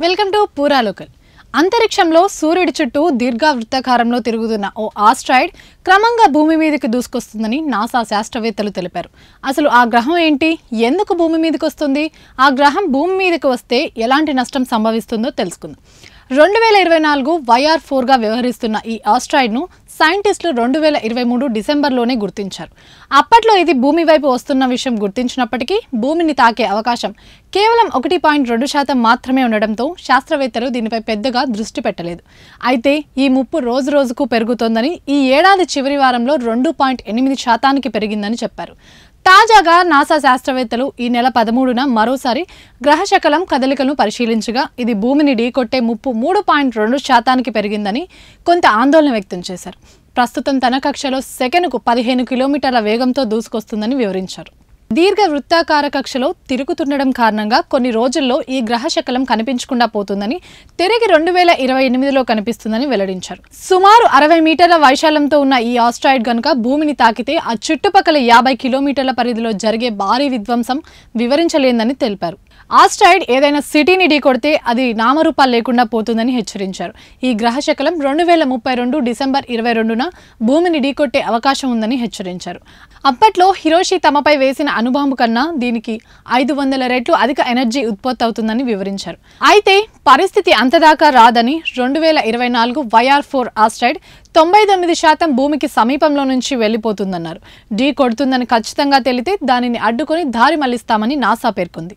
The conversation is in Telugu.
వెల్కమ్ టు పూరా లోకల్. అంతరిక్షంలో సూర్యుడి చుట్టూ దీర్ఘవృత్తాకారంలో తిరుగుతున్న ఓ ఆస్ట్రాయిడ్ క్రమంగా భూమి మీదకి దూసుకొస్తుందని నాసా శాస్త్రవేత్తలు తెలిపారు. అసలు ఆ గ్రహం ఏంటి, ఎందుకు భూమి మీదకి వస్తుంది, ఆ గ్రహం భూమి మీదకి వస్తే ఎలాంటి నష్టం సంభవిస్తుందో తెలుసుకుందాం. 2024 YR4గా వ్యవహరిస్తున్న ఈ ఆస్ట్రాయిడ్ను సైంటిస్టులు 2023 డిసెంబర్లోనే గుర్తించారు. అప్పట్లో ఇది భూమి వైపు వస్తున్న విషయం గుర్తించినప్పటికీ భూమిని తాకే అవకాశం కేవలం 1.2% మాత్రమే ఉండడంతో శాస్త్రవేత్తలు దీనిపై పెద్దగా దృష్టి పెట్టలేదు. అయితే ఈ ముప్పు రోజు రోజుకు పెరుగుతోందని, ఈ ఏడాది చివరి వారంలో 2.8% పెరిగిందని చెప్పారు. తాజాగా నాసా శాస్త్రవేత్తలు ఈ నెల 13న మరోసారి గ్రహశకలం కదలికలను పరిశీలించగా ఇది భూమిని ఢీకొట్టే ముప్పు 3.2% పెరిగిందని కొంత ఆందోళన వ్యక్తం చేశారు. ప్రస్తుతం తన కక్షలో సెకనుకు 15 కిలోమీటర్ల వేగంతో దూసుకొస్తుందని వివరించారు. దీర్ఘ వృత్తాకార కక్షలో తిరుగుతుండడం కారణంగా కొన్ని రోజుల్లో ఈ గ్రహశకలం కనిపించకుండా పోతుందని, తిరిగి 2028లో కనిపిస్తుందని వెల్లడించారు. సుమారు 60 మీటర్ల వైశాల్యంతో ఉన్న ఈ ఆస్ట్రాయిడ్ గనుక భూమిని తాకితే ఆ చుట్టుపక్కల 50 కిలోమీటర్ల పరిధిలో జరిగే భారీ విధ్వంసం వివరించలేదని తెలిపారు. ఆస్ట్రాయిడ్ ఏదైనా సిటీని ఢీకొడితే అది నామరూపాలు లేకుండా పోతుందని హెచ్చరించారు. ఈ గ్రహశకలం 2032 డిసెంబర్ 22న భూమిని ఢీకొట్టే అవకాశం ఉందని హెచ్చరించారు. అప్పట్లో హిరోషి తమపై వేసిన అణుబాంబు కన్నా దీనికి 500 రెట్లు అధిక ఎనర్జీ ఉత్పత్తి అవుతుందని వివరించారు. అయితే పరిస్థితి అంతదాకా రాదని, 2024 YR4 ఆస్ట్రాయిడ్ 99% భూమికి సమీపంలో నుంచి వెళ్లిపోతుందన్నారు. ఢీ కొడుతుందని ఖచ్చితంగా తెలితే దానిని అడ్డుకొని దారి మళ్లిస్తామని నాసా పేర్కొంది.